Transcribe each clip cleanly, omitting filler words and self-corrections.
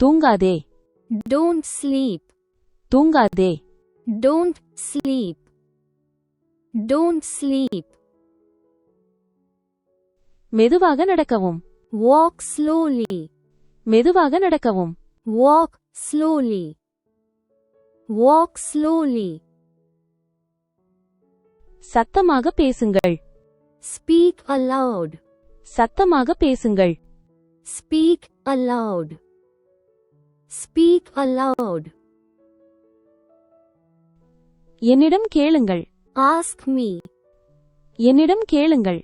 தூங்காதே. Don't sleep. தூங்காதே. Don't sleep. Don't sleep. மெதுவாக நடக்கவும். Walk slowly. மெதுவாக நடக்கவும். Walk slowly. Walk slowly. சத்தமாக பேசுங்கள். Speak aloud. சத்தமாக பேசுங்கள். Speak aloud. Speak aloud. என்னிடம் கேளுங்கள். Ask me. என்னிடம் கேளுங்கள்.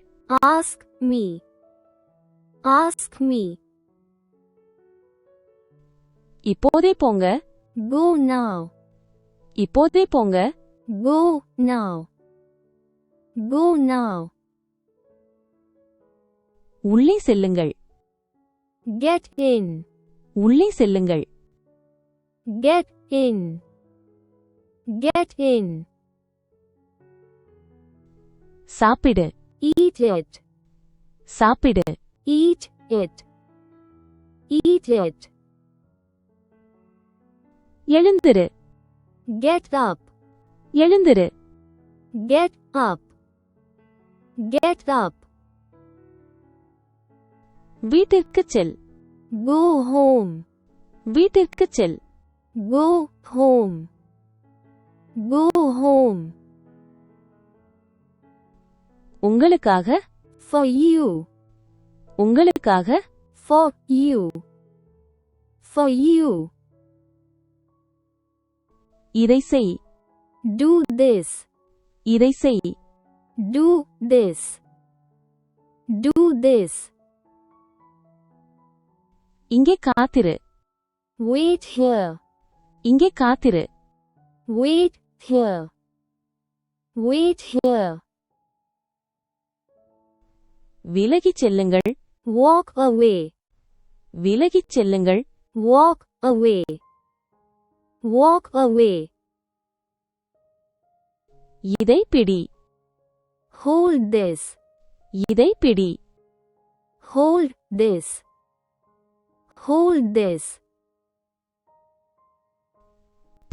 Ask me. Ask me. இப்போதே போங்க. Go now. இப்போதே போங்க. Go now. Go now. உள்ளே செல்லுங்கள். Get in. உள்ளே செல்லுங்கள். Get in. Get in. சாப்பிடு. Eat it. சாப்பிடு. Eat it. Eat it. எழுந்திரு. Get up. எழுந்திரு. Get up. Get up. வீட்டிற்குச் செல். Go home. வீட்டிற்குச் செல். Go home. Go home. உங்களுக்காக. For you. உங்களுக்காக. For you. For you. இதை செய். Do this. இதை செய். Do this. Do this. இங்கே காத்திரு. Wait here. இங்கே காத்திரு. Wait here. Wait here. விலகிச் செல்லுங்கள். Walk away. விலகிச் செல்லுங்கள். Walk away. Walk away. இதை பிடி. Hold this. இதை பிடி. Hold this. Hold this.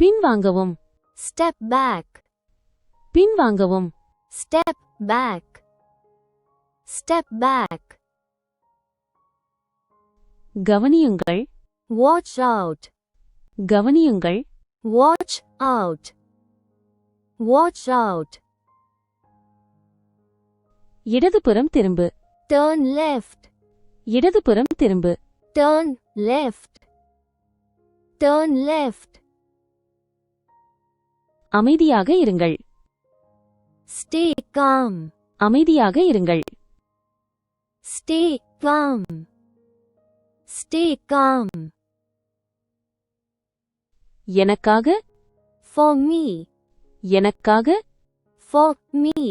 பின்வாங்கவும். Step back. பின்வாங்கவும். Step back. Step back. கவனியுங்கள். Watch out. கவனியுங்கள். Watch out. Watch out. இடதுபுறம் திரும்பு. Turn left. இடதுபுறம் திரும்பு. Turn left. Turn left. அமைதியாக இருங்கள். Stay calm. அமைதியாக இருங்கள். Stay calm. Stay calm. எனக்காக. For me. எனக்காக. For me.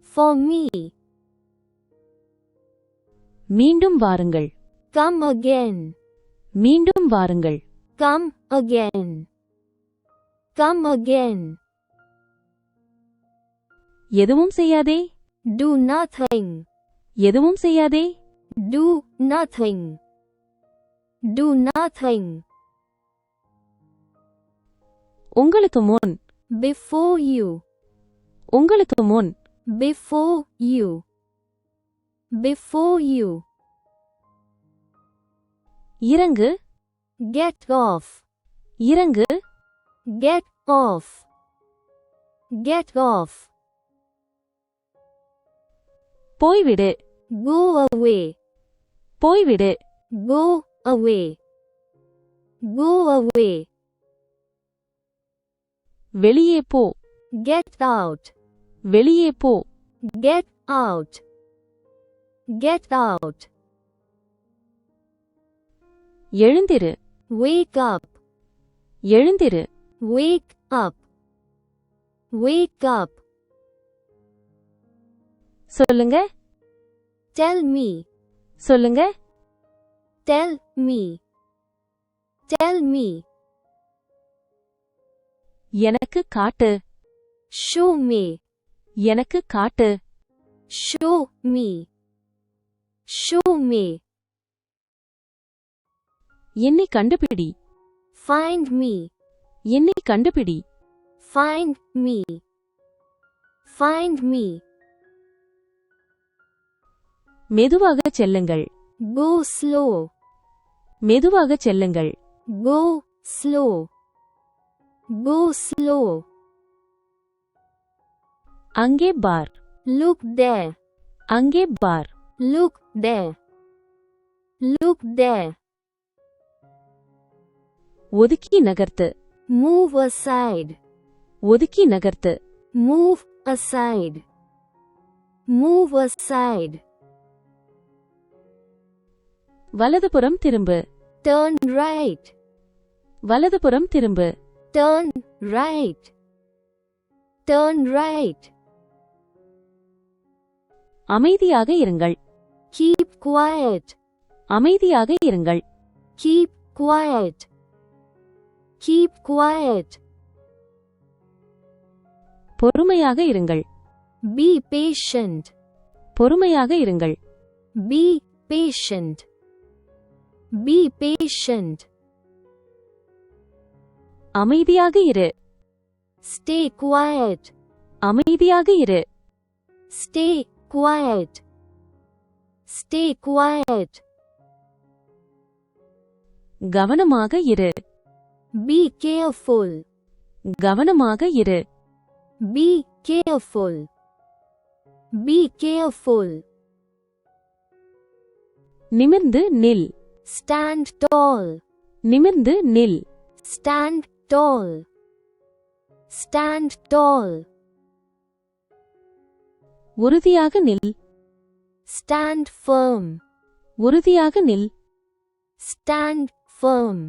For me. மீண்டும் வாருங்கள். Come again. மீண்டும் வாருங்கள். Come again. Come again. எதுவும் செய்யாதே. Do nothing. எதுவும் செய்யாதே. Do nothing. Do nothing. உங்களுக்கு முன். Before you. உங்களுக்கு முன். Before you. Before you. இறங்கு. Get off. இறங்கு. Get off. Get off. போய்விடு. Go away. போய்விடு. Go away. Go away. வெளியே போ. Get out. வெளியே போ. Get out. Get out. எழுந்திரு. Wake up. எழுந்திரு. Wake up. Wake up. சொல்லுங்க. Tell me. சொல்லுங்க. Tell me. Tell me. எனக்கு காட்டு. Show me. எனக்கு காட்டு. Show me. Show me. என்னை கண்டுபிடி. Find me. என்னை கண்டுபிடி. Find me. Find me. மெதுவாக செல்லுங்கள். Go slow. மெதுவாக செல்லுங்கள். Go slow. Go slow. அங்கே பார். Look there. அங்கே பார். Look there. Look there. ஒதுக்கி நகர்த்து. Move aside. ஒதுக்கி நகர்த்து. Move aside. Move aside. வலதுபுறம் திரும்பு. Turn right. வலதுபுறம் திரும்பு. Turn right. Turn right. அமைதியாக இருங்கள். Keep quiet. அமைதியாக இருங்கள். Keep quiet. Keep quiet. பொறுமையாக இருங்கள். Be patient. பொறுமையாக இருங்கள். Be patient. Be patient. அமைதியாக இரு. Stay quiet. அமைதியாக இரு. Stay quiet. Stay quiet. கவனமாக இரு. Be careful. கவனமாக இரு. Be careful. Be careful. நிமிர்ந்து நில். Stand tall. நிமிர்ந்து நில். Stand tall. Stand tall. உறுதியாக நில். Stand firm. உறுதியாக நில். Stand firm.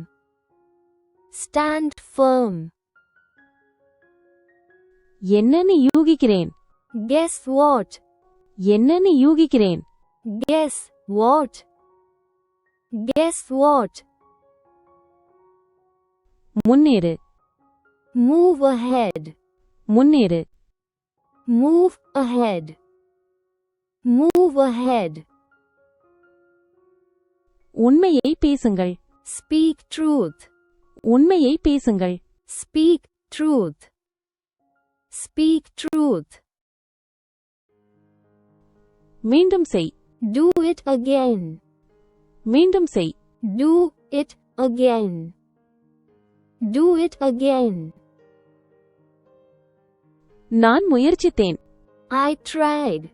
Stand firm. என்னன்னு யூகிக்கிறேன். Guess what? என்னன்னு யூகிக்கிறேன். Guess what? Guess what? முன்னேறு. Move ahead. முன்னேறு. Move ahead. Move ahead. உண்மையை பேசுங்கள். Speak truth. உண்மையை பேசுங்கள். Speak truth. Speak truth. மீண்டும் செய். Do it again. மீண்டும் செய். Do it again. Do it again. நான் முயற்சித்தேன். I tried.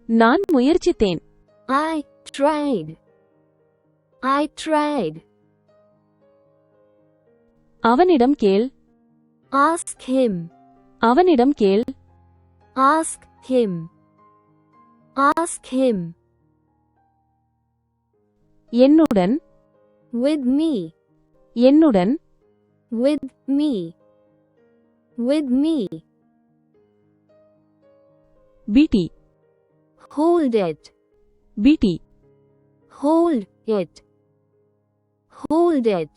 நான் முயற்சித்தேன். I tried. I tried. அவனிடம் கேள். Ask him. அவனிடம் கேள். Ask him. Ask him. என்னுடன். With me. என்னுடன். With me. With me. பிடி. Hold it. பிடி. Hold it. Hold it.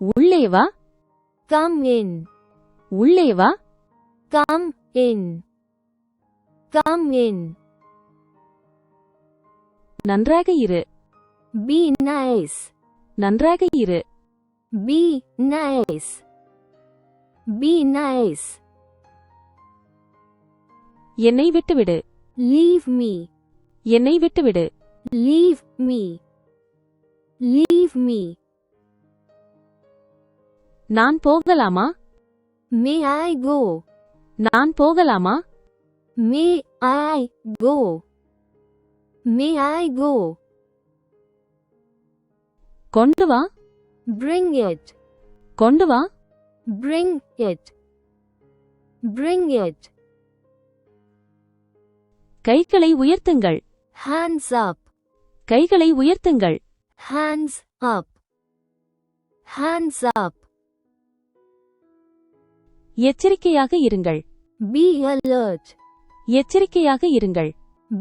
உள்ளே வா. Come in. உள்ளே வா. Come in. Come in. நன்றாக இரு. Be nice. நன்றாக இரு. Be nice. Be nice. என்னை விட்டுவிடு. Leave me. என்னை விட்டுவிடு. Leave me. Leave me. நான் போகலாமா? May I go? நான் போகலாமா? May I go? May I go? கொண்டு வா. Bring it. கொண்டு வா. Bring it. Bring it. கைகளை உயர்த்துங்கள். Hands up. கைகளை உயர்த்துங்கள். Hands up. Hands up. எச்சரிக்கையாக இருங்கள். Be alert. எச்சரிக்கையாக இருங்கள்.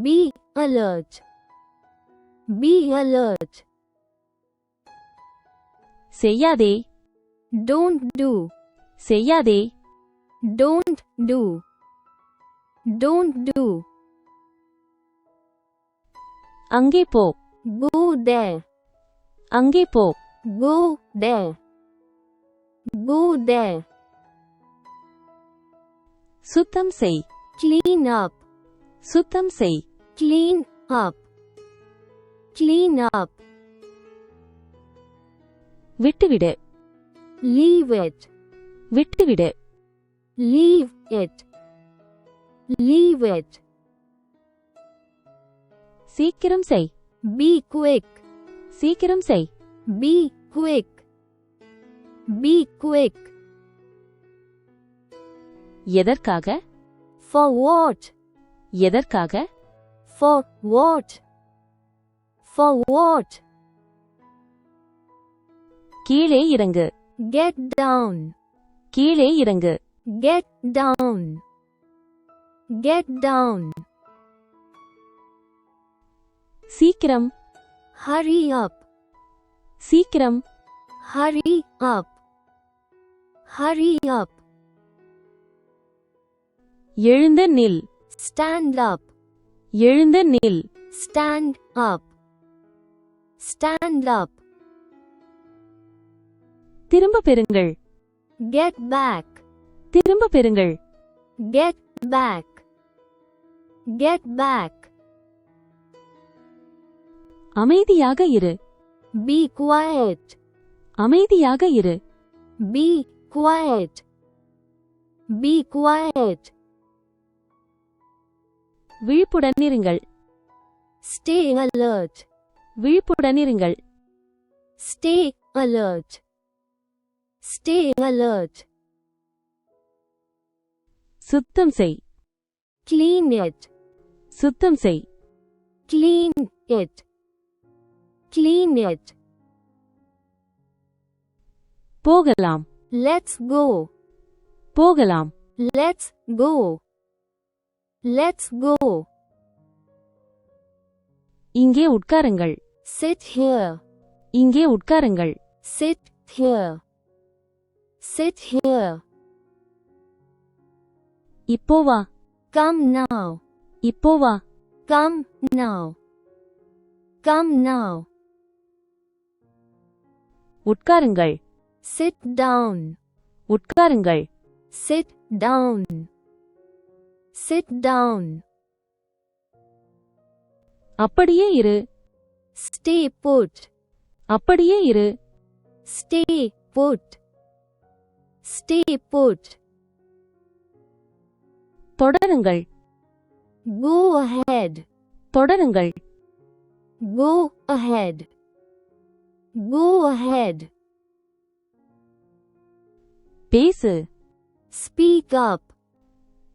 Be alert. Be alert. செய்யாதே. Don't do. செய்யாதே. Don't do. Don't do. அங்கே போ. Go there. அங்கே போ. Go there. Go there. சுத்தம் செய். Clean up. சுத்தம் செய். Clean up. Clean up. விட்டுவிடு. Leave it. விட்டுவிடு. Leave it. Leave it. சீக்கிரம் செய். Be quick. சீக்கிரம் செய். Be quick. Be quick. எதற்காக? For what? எதற்காக? For what? For what? கீழே இறங்கு. Get down. கீழே இறங்கு. Get down. Get down. சீக்கிரம். Hurry up. சீக்கிரம். Hurry up. Hurry up. எழுந்து நில். Stand up. எழுந்து நில். Stand up. Stand up. திரும்ப பெறுங்கள். Get back. திரும்ப பெறுங்கள். Get back. Get back. அமைதியாக இரு. Be quiet. அமைதியாக இரு. Be quiet. Be quiet. விழிப்புடன் இருங்கள். Stay alert. விழிப்புடன் இருங்கள். Stay alert. Stay alert. சுத்தம் செய். Clean it. சுத்தம் செய். Clean it. Clean it. போகலாம். Let's go. போகலாம். Let's go. Let's go. இங்கே உட்காருங்கள். Sit here. இங்கே உட்காருங்கள். Sit here. Sit here. இப்போ வா. Come now. இப்போ வா. Come now. Come now. உட்காருங்கள். Sit down. உட்காருங்கள். Sit down. Sit down. அப்படியே இரு. Stay put. அப்படியே இரு. Stay put. Stay put. தொடருங்கள். Go ahead. தொடருங்கள். Go ahead. Go ahead. பேசு. Speak up.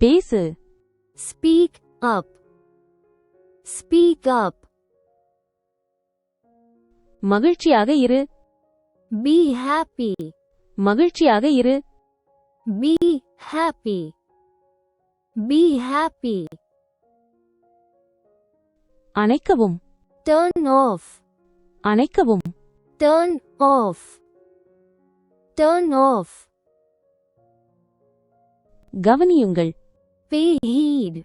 பேசு. Speak up. Speak up. மகிழ்ச்சியாக இரு. Be happy. மகிழ்ச்சியாக இரு. Be happy. Be happy. அணைக்கவும். Turn off. அணைக்கவும். Turn off. Turn off. கவனியுங்கள். Pay heed.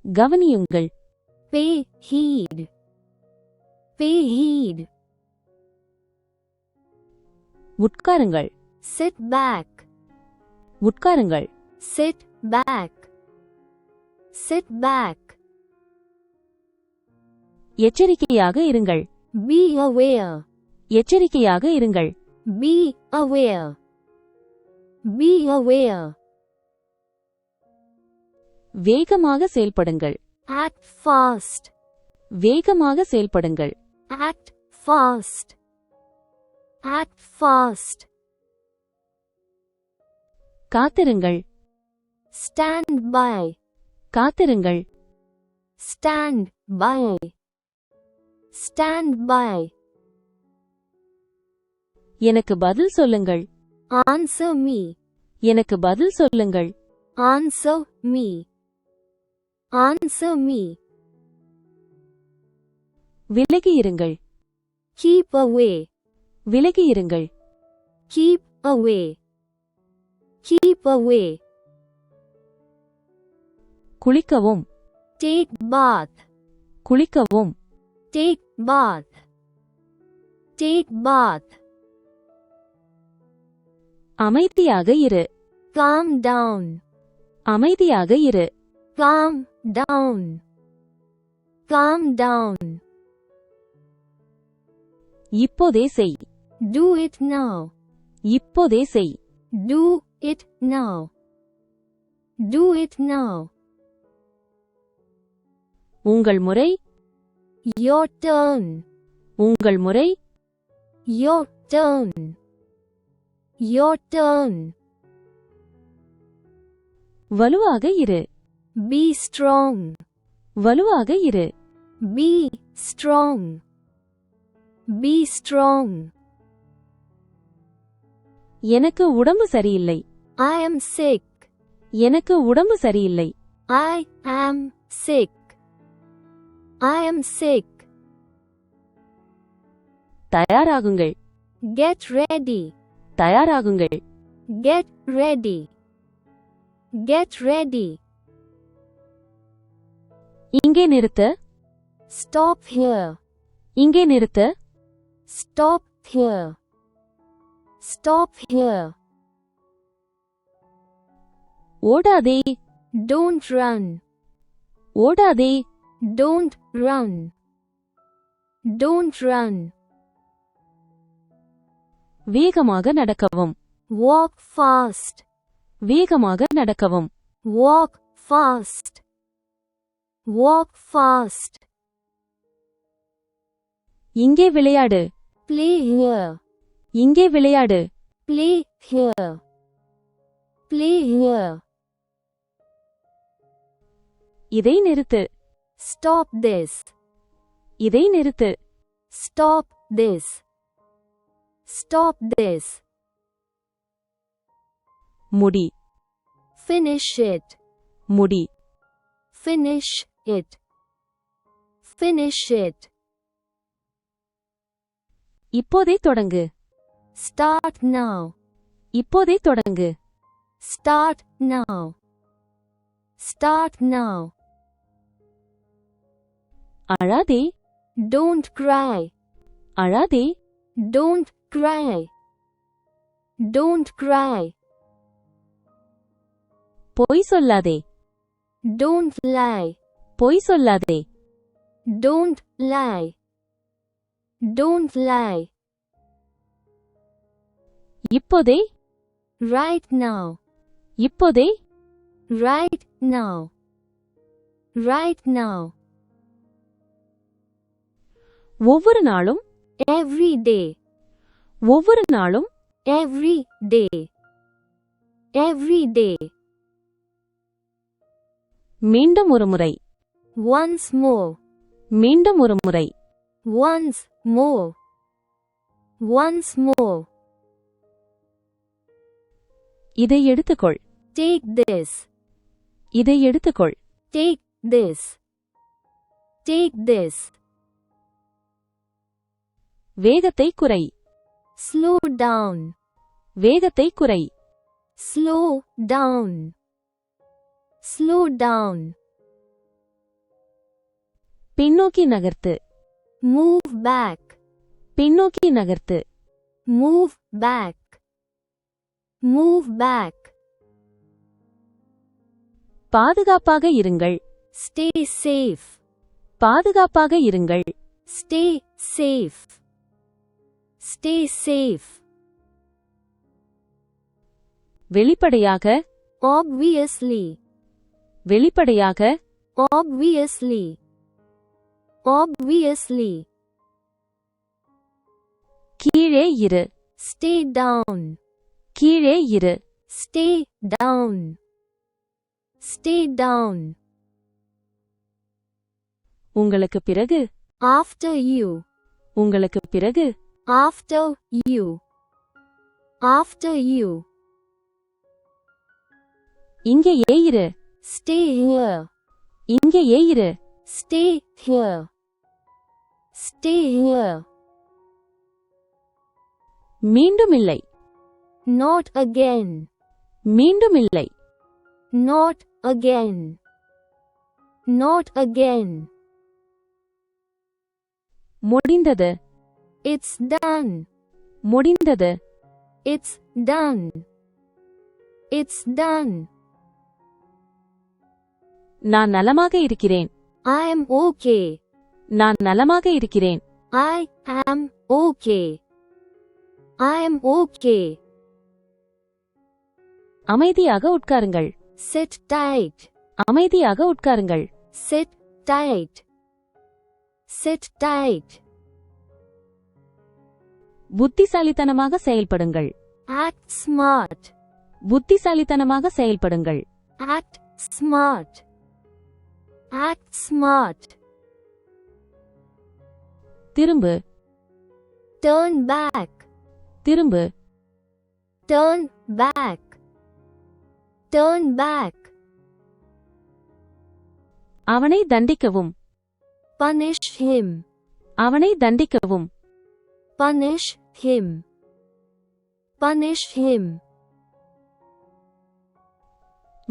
கவனியுங்கள். Pay heed. Pay heed. உட்காருங்கள். Sit back. உட்காருங்கள். Sit back. Sit back. எச்சரிக்கையாக இருங்கள். Be aware. எச்சரிக்கையாக இருங்கள். Be aware. Be aware. வேகமாக செயல்படுங்கள். Act fast. வேகமாக செயல்படுங்கள். Act fast. Act fast. காத்திருங்கள். Stand by. காத்திருங்கள். Stand by. Stand by. எனக்கு பதில் சொல்லுங்கள். Answer me. எனக்கு பதில் சொல்லுங்கள். Answer me. Answer me. விலகி இருங்கள். Keep away. விலகி இருங்கள். Keep away. Keep away. குளிக்கவும். Take bath. குளிக்கவும். Take bath. Take bath. அமைதியாக இரு. Calm down. அமைதியாக இரு. Calm down. Calm down. இப்போதே செய். Do it now. இப்போதே செய். Do it now. Do it now. உங்கள் முறை. Your turn. உங்கள் முறை. Your turn. Your turn. வலுவாக இரு. Be strong. வலுவாக இரு. Be strong. Be strong. எனக்கு உடம்பு சரியில்லை. I am sick. எனக்கு உடம்பு சரியில்லை. I am sick. I am sick. தயாராகுங்கள். Get ready. தயாராகுங்கள். Get ready. Get ready. இங்கே நிறுத்த. Stop here. இங்கே நிறுத்த. Stop here. Stop here. ஓடாதே. Don't run. ஓடாதே. Don't run. Don't run. வேகமாக நடக்கவும். Walk fast. வேகமாக நடக்கவும். Walk fast. Walk fast. இங்கே விளையாடு. Play here. இங்கே விளையாடு. Play here. Play here. இதை நிறுத்து. Stop this. இதை நிறுத்து. Stop this. Stop this. முடி. Finish it. முடி. Finish it. Finish it. இப்போதே தொடங்கு. Start now. இப்போதே தொடங்கு. Start now. Start now. அழாதே. Don't cry. அழாதே. Don't cry. Don't cry. பொய் சொல்லாதே. Don't lie. பொய் சொல்லாதே. Don't lie. Don't lie. இப்போதே. Right now. இப்போதே. Right now. Right now. ஒவ்வொரு நாளும். Every day. ஒவ்வொரு நாளும். Every day. Every day. மீண்டும் ஒரு முறை. Once more. மீண்டும் ஒரு முறை. Once more. Once more. இதை எடுத்துக்கொள். Take this. இதை எடுத்துக்கொள். Take this. Take this. வேகத்தை குறை. Slow down. வேகத்தை குறை. Slow down. Slow down. பின்னோக்கி நகர்த்து. Move back. பின்னோக்கி நகர்த்து. Move back. Move back. பாதுகாப்பாக இருங்கள். Stay safe. பாதுகாப்பாக இருங்கள். Stay safe. Stay safe. வெளிப்படையாக. Obviously. வெளிப்படையாக. Obviously. Obviously. கீழே இரு. Stay down. கீழே இரு. Stay down. Stay down. உங்களுக்கு பிறகு. After you. உங்களுக்கு பிறகு. After you. After you. இங்கேயே இரு. Stay here. இங்கேயே இரு. Stay here. Stay here. மீண்டும் இல்லை. Not again. மீண்டும் இல்லை. Not again. Not again. முடிந்தது. It's done. முடிந்தது. It's done. It's done. நான் நலமாக இருக்கிறேன். I am okay. நான் நலமாக இருக்கிறேன். I am okay. I am okay. அமைதியாக உட்காருங்கள். Sit tight. அமைதியாக உட்காருங்கள். Sit tight. Sit tight. புத்திசாலித்தனமாக செயல்படுங்கள். Act smart. புத்திசாலித்தனமாக செயல்படுங்கள். Act smart. Act smart. திரும்பு. Turn back. திரும்பு. Turn back. Turn back. அவனை தண்டிக்கவும். Punish him. அவனை தண்டிக்கவும். Punish him. Punish him.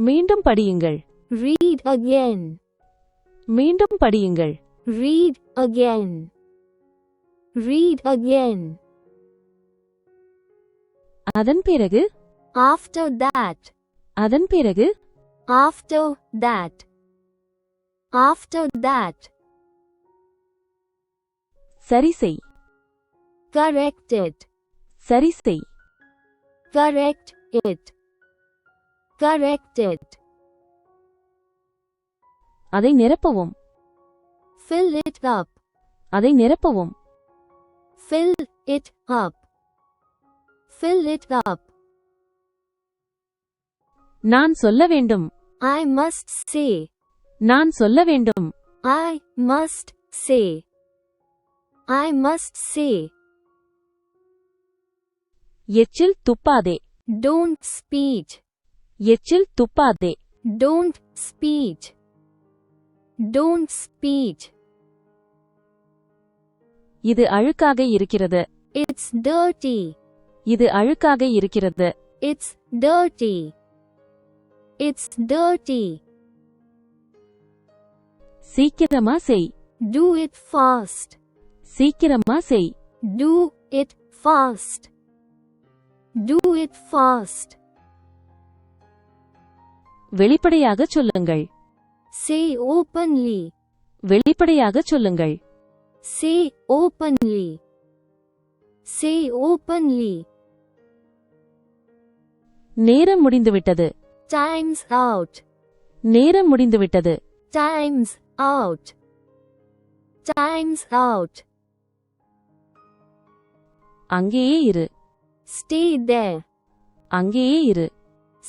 மீண்டும் படியுங்கள். Read again. மீண்டும் படியுங்கள். Read again. Read again. அதன் பிறகு. After that. அதன் பிறகு. After that. After that. சரி செய். Correct it. சரி செய். Correct it. Correct it. அதை நிரப்பவும். Fill it up. அதை நிரப்பவும். Fill it up. Fill it up. நான் சொல்ல வேண்டும். I must say. நான் சொல்ல வேண்டும். I must say. I must say. எச்சில் துப்பாதே. Don't speech. எச்சில் துப்பாதே. Don't speech. Don't speech. இது அழுக்காக இருக்கிறது. It's dirty. இது அழுக்காக இருக்கிறது. It's dirty. It's dirty. சீக்கிரமா செய். Do it fast. சீக்கிரமா செய். Do it fast. Do it fast. வெளிப்படையாக சொல்லுங்கள். Say openly. வெளிப்படையாக சொல்லுங்கள். Say openly. Say openly. நேரம் முடிந்துவிட்டது. Time's out. நேரம் முடிந்துவிட்டது. Time's out. Time's out. அங்கேயே இரு. Stay there. அங்கேயே இரு.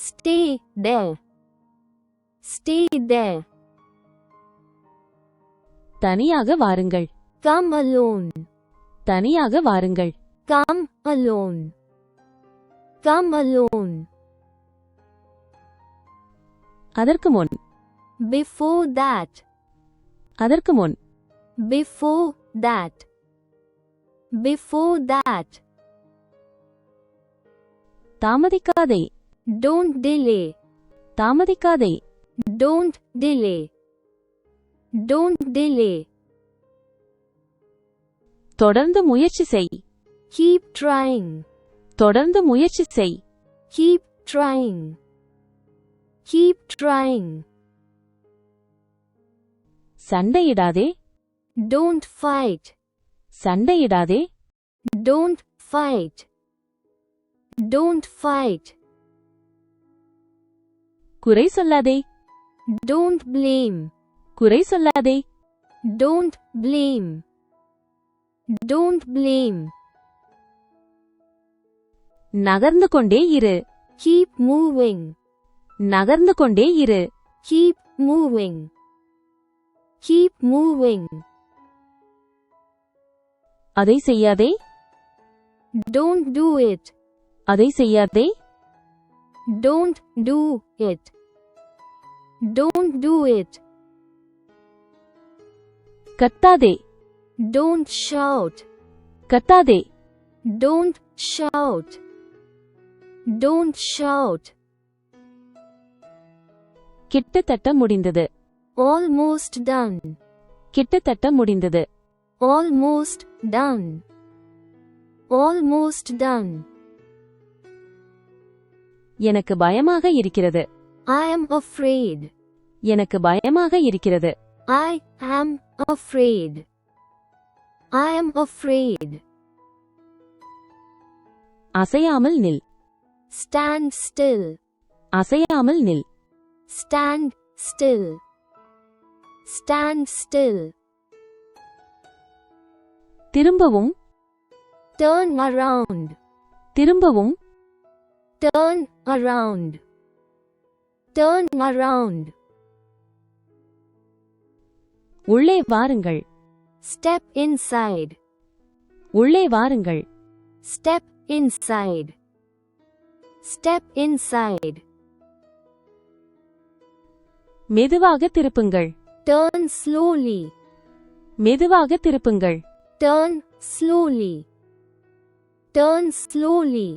Stay there. Stay there. தனியாக வாருங்கள். Come alone. தனியாக வாருங்கள். Come alone. Come alone. அதற்கு முன். Before that. அதற்கு முன். Before that. Before that. தாமதிக்காதே. Don't delay. தாமதிக்காதே. Don't delay. Don't delay. தொடர்ந்து முயற்சி செய். Keep trying. தொடர்ந்து முயற்சி செய். Keep trying. Keep trying. சண்டையிடாதே. Don't fight. சண்டையிடாதே. Don't fight. Don't fight. குறை சொல்லாதே. Don't blame. குறை சொல்லாதே. Don't blame. Don't blame. நகர்ந்து கொண்டே இரு. Keep moving. நகர்ந்து கொண்டே இரு. Keep moving. Keep moving. அதை செய்யாதே. Don't do it. அதை செய்யாதே. Don't do it. Don't do it. கத்தாதே. Don't shout. கத்தாதே. Don't shout. Don't shout. கிட்டத்தட்ட முடிந்தது. Almost done. கிட்டத்தட்ட முடிந்தது. Almost done. Almost done. எனக்கு பயமாக இருக்கிறது. I am afraid. எனக்கு பயமாக இருக்கிறது. I am afraid. I am afraid. அசையாமல் நில். Stand still. அசையாமல் நில். Stand still. Stand still. திரும்பவும். Turn around. திரும்பவும். Turn around. Turn around. உள்ளே வாருங்கள். Step inside. உள்ளே வாருங்கள். Step inside. Step inside. மெதுவாக திருப்புங்கள். Turn slowly. மெதுவாக திருப்புங்கள். Turn slowly. Turn slowly.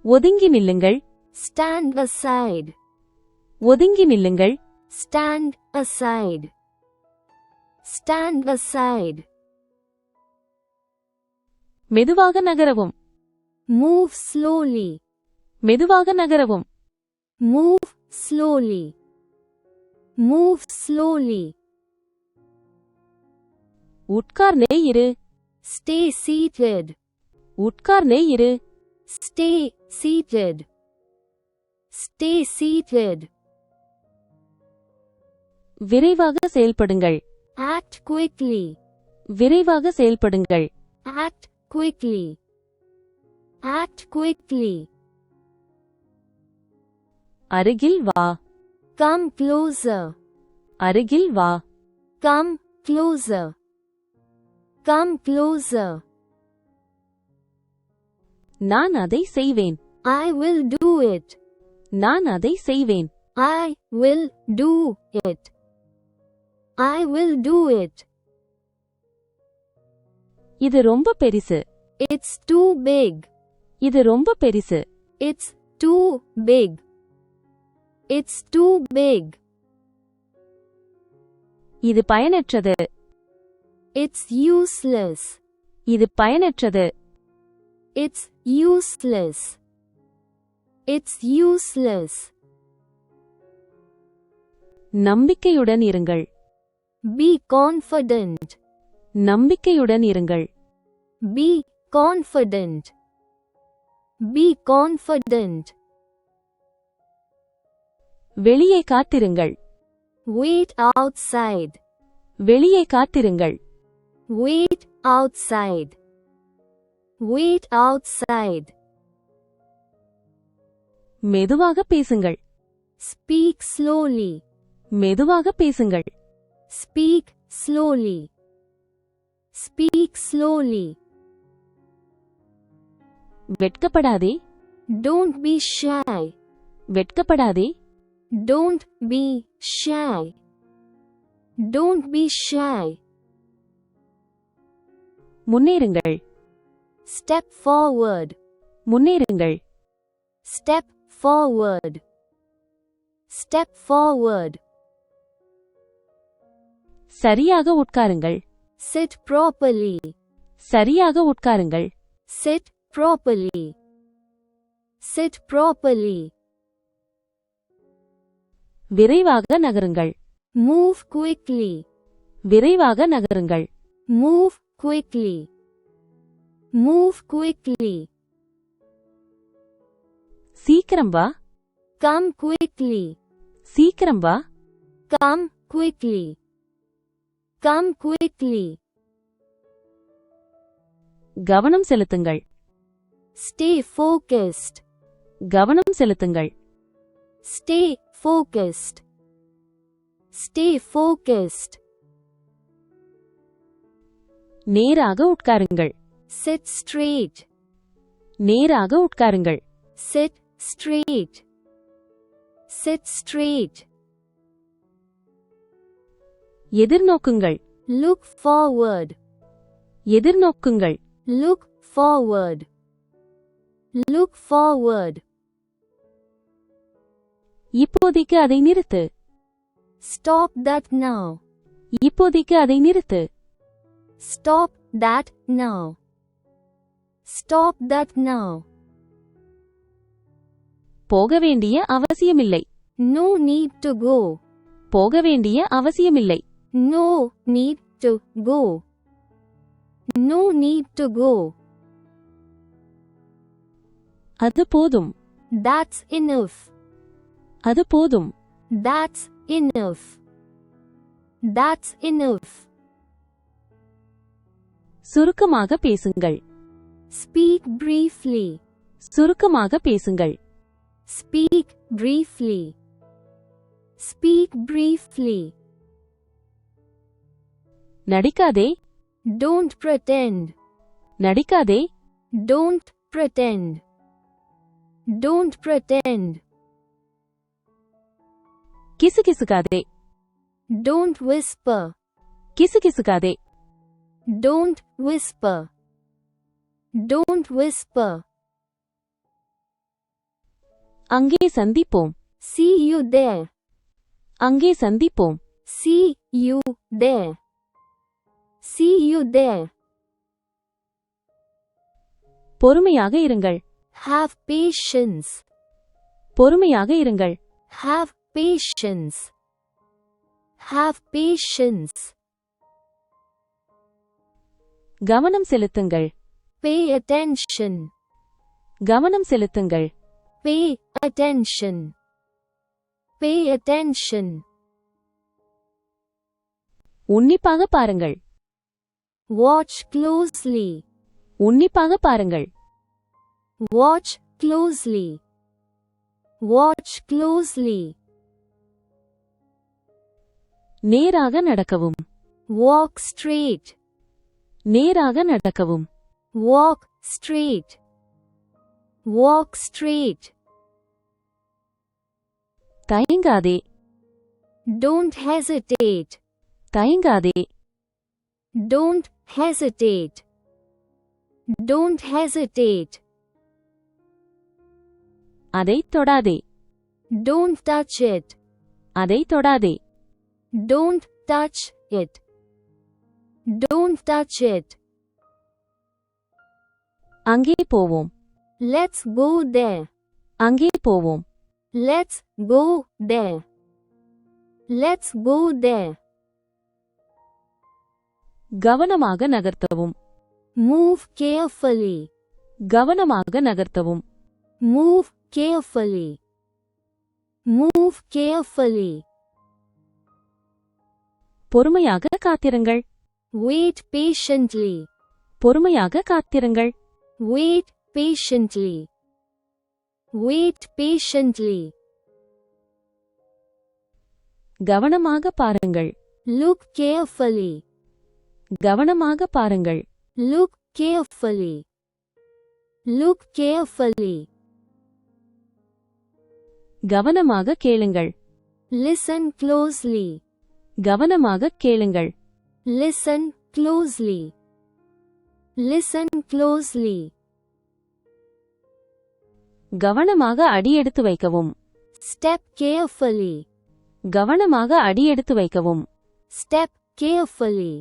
ஒதுங்கி நில்லுங்கள். Stand aside. ஒதுங்கி நில்லுங்கள். Stand aside. Stand aside. மெதுவாக நகரவும். Move slowly. மெதுவாக நகரவும். Move slowly. Move slowly. உட்கார்ந்தே இரு. Stay seated. உட்கார்ந்தே இரு. Stay seated. Stay seated. விரைவாக செயல்படுங்கள். Act quickly. விரைவாக செயல்படுங்கள். Act quickly. Act quickly. அருகில் வா. Come closer. அருகில் வா. Come closer. Come closer. நான் அதை செய்வேன். I will do it. நான் அதை செய்வேன். I will do it. I will do it. இது ரொம்ப பெரிசு. It's too big. இது ரொம்ப பெரிசு. It's too big. It's too big. இது பயனற்றது. It's useless. இது பயனற்றது. It's useless. It's useless. நம்பிக்கையுடன் இருங்கள். Be confident. நம்பிக்கையுடன் இருங்கள். Be confident. Be confident. வெளியே காத்திருங்கள். Wait outside. வெளியே காத்திருங்கள். Wait outside. Wait outside. மெதுவாக பேசுங்கள். Speak slowly. மெதுவாக பேசுங்கள். Speak slowly. Speak slowly. வெட்கப்படாதே. Don't be shy. வெட்கப்படாதே. Don't be shy. Don't be shy. முன்னேறுங்கள். Step forward. முன்னேறுங்கள். Step forward. Step forward. சரியாக உட்காருங்கள். Sit properly. சரியாக உட்காருங்கள். Sit properly. Sit properly. விரைவாக நகருங்கள். Move quickly. விரைவாக நகருங்கள். Move quickly. Move quickly. சீக்கிரம் வா. Come quickly. சீக்கிரம் வா. Come quickly. Come quickly. கவனம் செலுத்துங்கள். Stay focused. கவனம் செலுத்துங்கள். Stay focused. Stay focused. நேராக உட்காருங்கள். Sit straight. நேராக உட்காருங்கள். Sit straight. Sit straight. எதிர்நோக்குங்கள். Look forward. எதிர்நோக்குங்கள். Look forward. Look forward. இப்போதைக்கு அதை நிறுத்து. Stop that now. இப்போதைக்கு அதை நிறுத்து. Stop that now. Stop that now. போக வேண்டிய அவசியமில்லை. No need to go. போக வேண்டிய அவசியமில்லை. No need to go. No need to go. அது போதும். That's enough. அது போதும். That's enough. That's enough. சுருக்கமாக பேசுங்கள். Speak briefly. சுருக்கமாக பேசுங்கள். Speak briefly. Speak briefly. நடிக்காதே. Don't pretend. நடிக்காதே. Don't pretend. Don't pretend. கிசுகிசுக்காதே. Don't whisper. கிசுகிசுக்காதே. Don't whisper. Don't whisper. அங்கே சந்திப்போம். See you there. அங்கே சந்திப்போம். See you there. See you there. பொறுமையாக இருங்கள். Have patience. பொறுமையாக இருங்கள். Have patience. Have patience. கவனம் செலுத்துங்கள். Pay attention. கவனம் செலுத்துங்கள். Pay attention. Pay attention. உன்னிப்பாக பாருங்கள். Watch closely. உன்னிப்பாக பாருங்கள். Watch closely. Watch closely. நேராக நடக்கவும். Walk straight. நேராக நடக்கவும். Walk straight. Walk straight. தயங்காதே. Don't hesitate. தயங்காதே. Don't hesitate. Don't hesitate. அதை தொடாதே. Don't touch it. அதை தொடாதே. Don't touch it. Don't touch it. அங்கே போவோம். Let's go there. அங்கே போவோம். Let's go there. Let's go there. கவனமாக நகர்த்தவும். Move carefully. கவனமாக நகர்த்தவும். Move carefully. Move carefully. பொறுமையாக காத்திருங்கள். Wait patiently. பொறுமையாக காத்திருங்கள். Wait patiently. Wait patiently. கவனமாக பாருங்கள். Look carefully. கவனமாக பாருங்கள். Look carefully. Look carefully. கவனமாக கேளுங்கள். Listen closely. கவனமாக கேளுங்கள். Listen closely. Listen closely. கவனமாக அடியெடுத்து வைக்கவும். Step carefully. கவனமாக அடியெடுத்து வைக்கவும். Step carefully.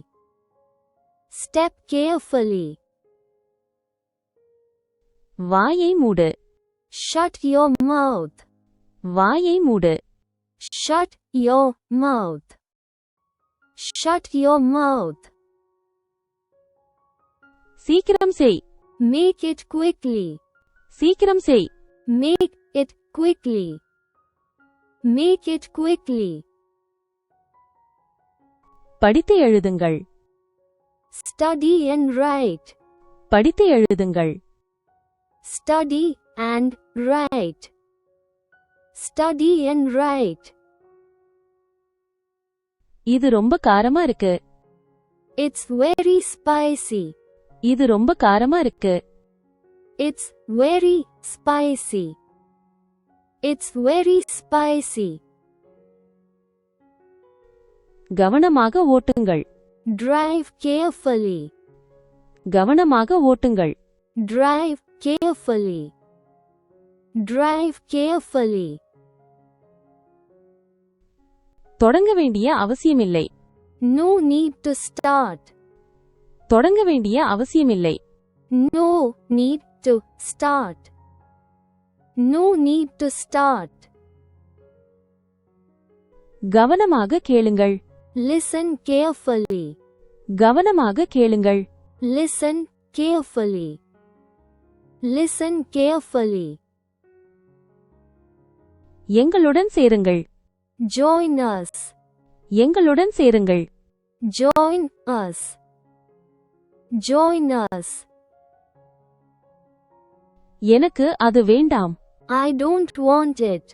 Step carefully. வாயை மூடு. Shut your mouth. வாயை மூடு. Shut your mouth. Shut your mouth. சீக்கிரம் செய். Make it quickly. சீக்கிரம் செய். Make it quickly. Make it quickly. படித்து எழுதுங்கள். Study and write. படித்து எழுதுங்கள். Study and write. Study and write. இது ரொம்ப காரமா இருக்கு. It's very spicy. இது ரொம்ப காரமா இருக்கு. It's very spicy. It's very spicy. கவனமாக ஓட்டுங்கள். Drive carefully. கவனமாக ஓட்டுங்கள். Drive carefully. Drive carefully. தொடங்க வேண்டிய அவசியமில்லை. No need to start. தொடங்க வேண்டிய அவசியமில்லை. No need to start. No need to start. கவனமாக கேளுங்கள். Listen carefully. கவனமாக கேளுங்கள். Listen carefully. Listen carefully. எங்களுடன் சேருங்கள். Join us. எங்களுடன் சேருங்கள். Join us. Join us. எனக்கு அது வேண்டாம். I don't want it.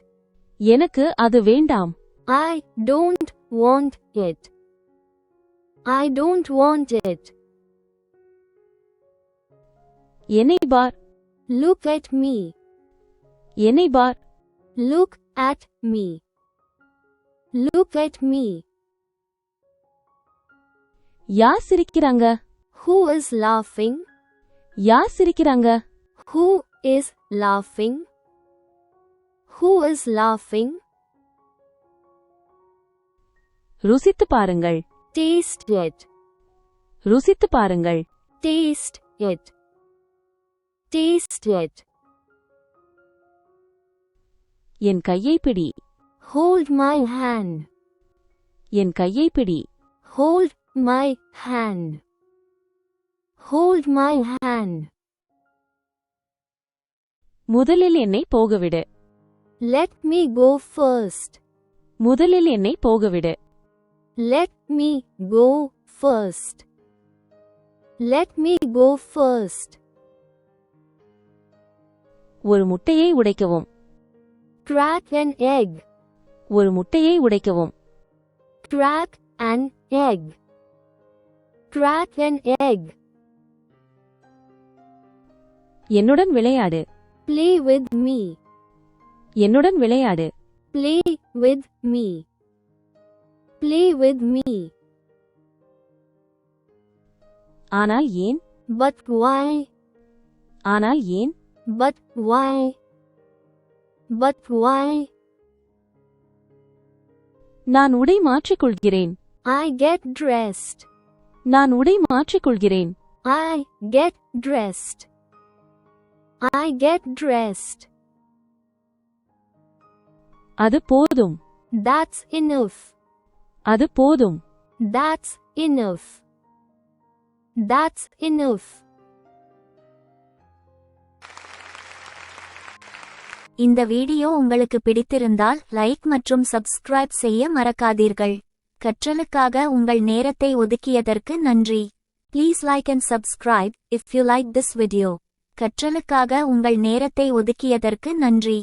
எனக்கு அது வேண்டாம். I don't want it. I don't want it. என்னை பார். Look at me. என்னை பார். Look at me. Look at me. யார் சிரிக்கிறாங்க? Who is laughing? யார் சிரிக்கிறாங்க? Who is laughing? Who is laughing? ருசித்து பாருங்கள். Taste it. ருசித்து பாருங்கள். Taste it. Taste it. என் கையை பிடி. Hold my hand. என் கையை பிடி. Hold my hand. Hold my hand. முதலில் என்னை போகவிடு. Let me go first. முதலில் என்னை போகவிடு. Let me go first. Let me go first. ஒரு முட்டையை உடைக்கவும். Crack an egg. ஒரு முட்டையை உடைக்கவும். Crack an egg. Crack an egg. என்னுடன் விளையாடு. Play with me. என்னுடன் விளையாடு. Play with me. Play with me. ஆனால் ஏன்? But why? ஆனால் ஏன்? But why? But why? நான் உடை மாற்றிக்கொள்கிறேன். I get dressed. நான் உடை மாற்றிக்கொள்கிறேன். I get dressed. I get dressed. அது போதும். That's enough. அது போதும். That's enough. That's enough. இந்த வீடியோ உங்களுக்கு பிடித்திருந்தால் லைக் மற்றும் சப்ஸ்கிரைப் செய்ய மறக்காதீர்கள். கற்றலுக்காக உங்கள் நேரத்தை ஒதுக்கியதற்கு நன்றி. Please like and subscribe if you like this video. கற்றலுக்காக உங்கள் நேரத்தை ஒதுக்கியதற்கு நன்றி.